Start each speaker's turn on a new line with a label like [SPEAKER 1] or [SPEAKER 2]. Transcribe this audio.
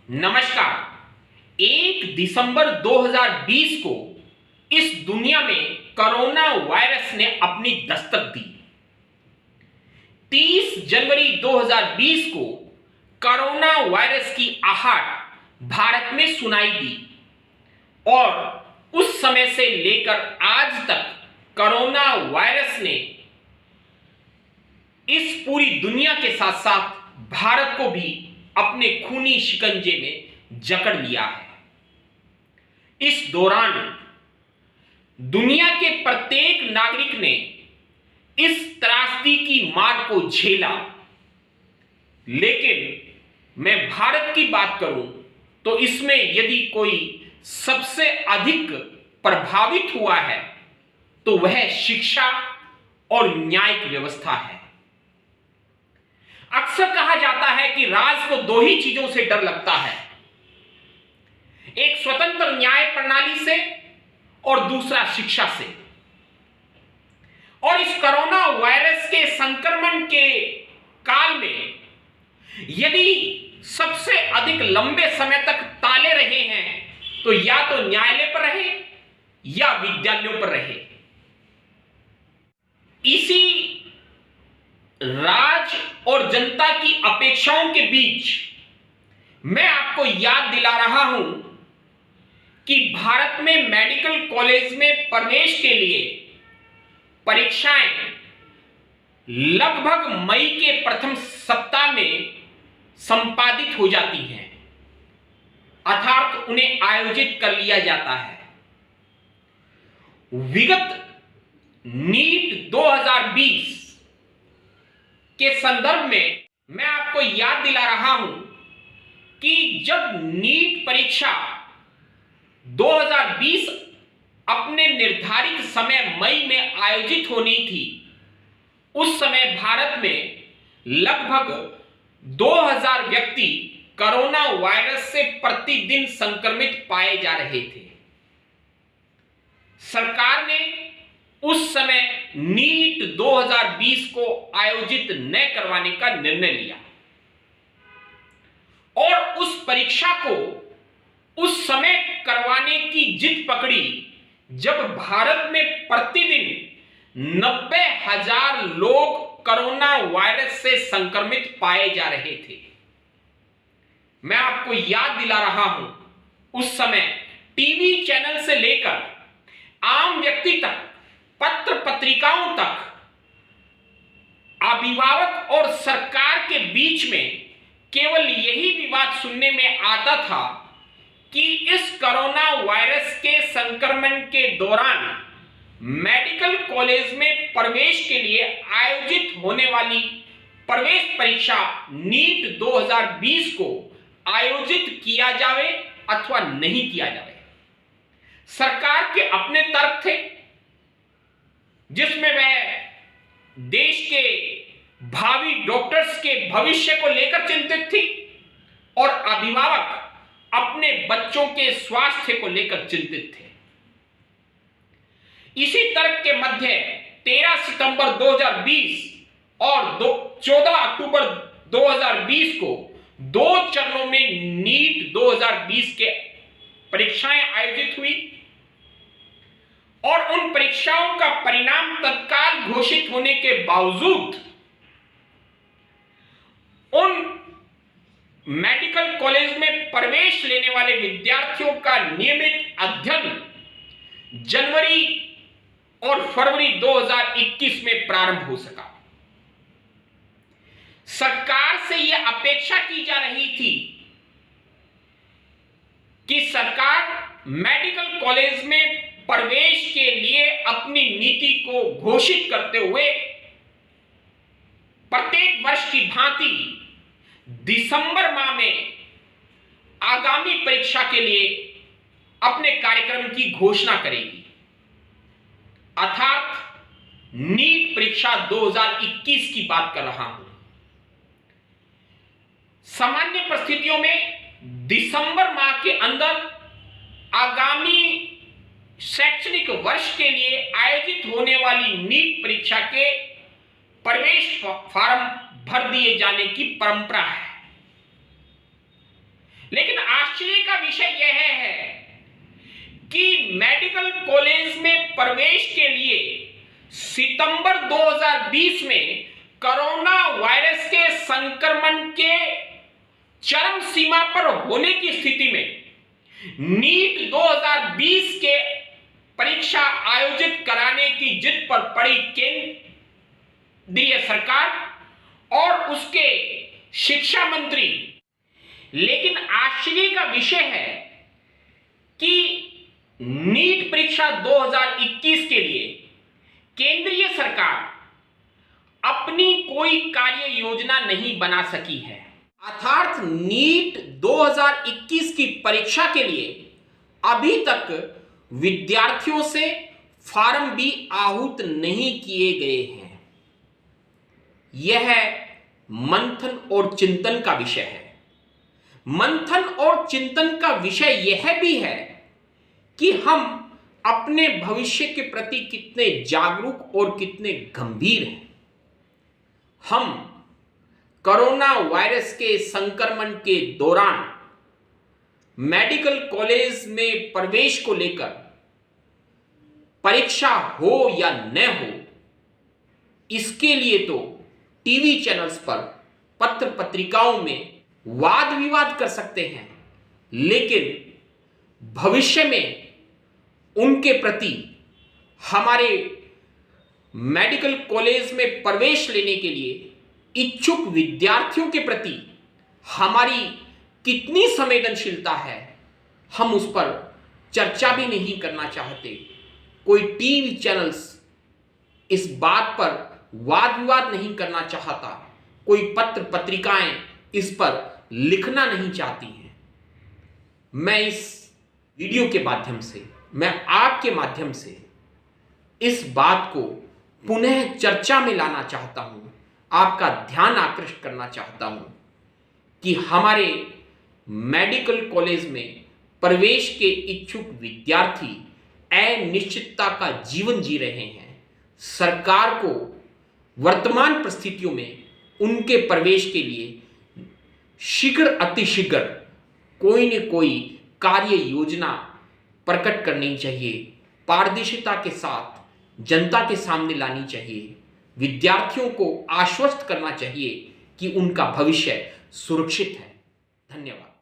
[SPEAKER 1] नमस्कार। 1 दिसंबर 2020 को इस दुनिया में कोरोना वायरस ने अपनी दस्तक दी। 30 जनवरी 2020 को कोरोना वायरस की आहट भारत में सुनाई दी और उस समय से लेकर आज तक कोरोना वायरस ने इस पूरी दुनिया के साथ साथ भारत को भी अपने खूनी शिकंजे में जकड़ लिया है। इस दौरान दुनिया के प्रत्येक नागरिक ने इस त्रासदी की मार को झेला, लेकिन मैं भारत की बात करूं तो इसमें यदि कोई सबसे अधिक प्रभावित हुआ है तो वह शिक्षा और न्यायिक व्यवस्था है। अक्सर कहा जाता है कि राज को दो ही चीजों से डर लगता है, एक स्वतंत्र न्याय प्रणाली से और दूसरा शिक्षा से। और इस कोरोना वायरस के संक्रमण के काल में यदि सबसे अधिक लंबे समय तक ताले रहे हैं तो या तो न्यायालय पर रहे या विद्यालयों पर रहे। इसी राज और जनता की अपेक्षाओं के बीच मैं आपको याद दिला रहा हूं कि भारत में मेडिकल कॉलेज में प्रवेश के लिए परीक्षाएं लगभग मई के प्रथम सप्ताह में संपादित हो जाती हैं, अर्थात उन्हें आयोजित कर लिया जाता है। विगत नीट 2020 के संदर्भ में मैं आपको याद दिला रहा हूं कि जब नीट परीक्षा 2020 अपने निर्धारित समय मई में आयोजित होनी थी, उस समय भारत में लगभग 2000 व्यक्ति कोरोना वायरस से प्रतिदिन संक्रमित पाए जा रहे थे। सरकार ने उस समय नीट 2020 को आयोजित न करवाने का निर्णय लिया और उस परीक्षा को उस समय करवाने की जिद पकड़ी जब भारत में प्रतिदिन 90,000 लोग कोरोना वायरस से संक्रमित पाए जा रहे थे। मैं आपको याद दिला रहा हूं, उस समय टीवी चैनल से लेकर आम व्यक्ति तक, पत्र पत्रिकाओं तक, अभिभावक और सरकार के बीच में केवल यही विवाद सुनने में आता था कि इस कोरोना वायरस के संक्रमण के दौरान मेडिकल कॉलेज में प्रवेश के लिए आयोजित होने वाली प्रवेश परीक्षा नीट 2020 को आयोजित किया जावे अथवा नहीं किया जावे। सरकार के अपने तर्क थे जिसमें वह देश के भावी डॉक्टर्स के भविष्य को लेकर चिंतित थी और अभिभावक अपने बच्चों के स्वास्थ्य को लेकर चिंतित थे। इसी तर्क के मध्य 13 सितंबर 2020 और 14 अक्टूबर 2020 को 2 चरणों में नीट 2020 के परीक्षाएं आयोजित हुई और उन परीक्षाओं का परिणाम तत्काल घोषित होने के बावजूद उन मेडिकल कॉलेज में प्रवेश लेने वाले विद्यार्थियों का नियमित अध्ययन जनवरी और फरवरी 2021 में प्रारंभ हो सका। सरकार से यह अपेक्षा की जा रही थी कि सरकार मेडिकल कॉलेज में प्रवेश के लिए अपनी नीति को घोषित करते हुए प्रत्येक वर्ष की भांति दिसंबर माह में आगामी परीक्षा के लिए अपने कार्यक्रम की घोषणा करेगी, अर्थात नीट परीक्षा 2021 की बात कर रहा हूं। सामान्य परिस्थितियों में दिसंबर माह के अंदर आगामी शैक्षणिक वर्ष के लिए आयोजित होने वाली नीट परीक्षा के प्रवेश फॉर्म भर दिए जाने की परंपरा है। लेकिन आश्चर्य का विषय यह है कि मेडिकल कॉलेज में प्रवेश के लिए सितंबर 2020 में कोरोना वायरस के संक्रमण के चरम सीमा पर होने की स्थिति में नीट 2020 के परीक्षा आयोजित कराने की जिद पर पड़ी केंद्रीय सरकार और उसके शिक्षा मंत्री। लेकिन आश्चर्य का विषय है कि नीट परीक्षा 2021 के लिए केंद्रीय सरकार अपनी कोई कार्य योजना नहीं बना सकी है। अर्थात नीट 2021 की परीक्षा के लिए अभी तक विद्यार्थियों से फॉर्म भी आहूत नहीं किए गए हैं। यह मंथन और चिंतन का विषय है। मंथन और चिंतन का विषय यह भी है कि हम अपने भविष्य के प्रति कितने जागरूक और कितने गंभीर हैं। हम कोरोना वायरस के संक्रमण के दौरान मेडिकल कॉलेज में प्रवेश को लेकर परीक्षा हो या न हो, इसके लिए तो टीवी चैनल्स पर, पत्र पत्रिकाओं में वाद विवाद कर सकते हैं, लेकिन भविष्य में उनके प्रति हमारे मेडिकल कॉलेज में प्रवेश लेने के लिए इच्छुक विद्यार्थियों के प्रति हमारी कितनी संवेदनशीलता है, हम उस पर चर्चा भी नहीं करना चाहते। कोई टीवी चैनल्स इस बात पर वाद विवाद नहीं करना चाहता, कोई पत्र पत्रिकाएं इस पर लिखना नहीं चाहती हैं। मैं इस वीडियो के माध्यम से, मैं आपके माध्यम से इस बात को पुनः चर्चा में लाना चाहता हूं, आपका ध्यान आकृष्ट करना चाहता हूं कि हमारे मेडिकल कॉलेज में प्रवेश के इच्छुक विद्यार्थी अनिश्चितता का जीवन जी रहे हैं। सरकार को वर्तमान परिस्थितियों में उनके प्रवेश के लिए शीघ्र अतिशीघ्र कोई न कोई कार्य योजना प्रकट करनी चाहिए, पारदर्शिता के साथ जनता के सामने लानी चाहिए, विद्यार्थियों को आश्वस्त करना चाहिए कि उनका भविष्य सुरक्षित है। धन्यवाद।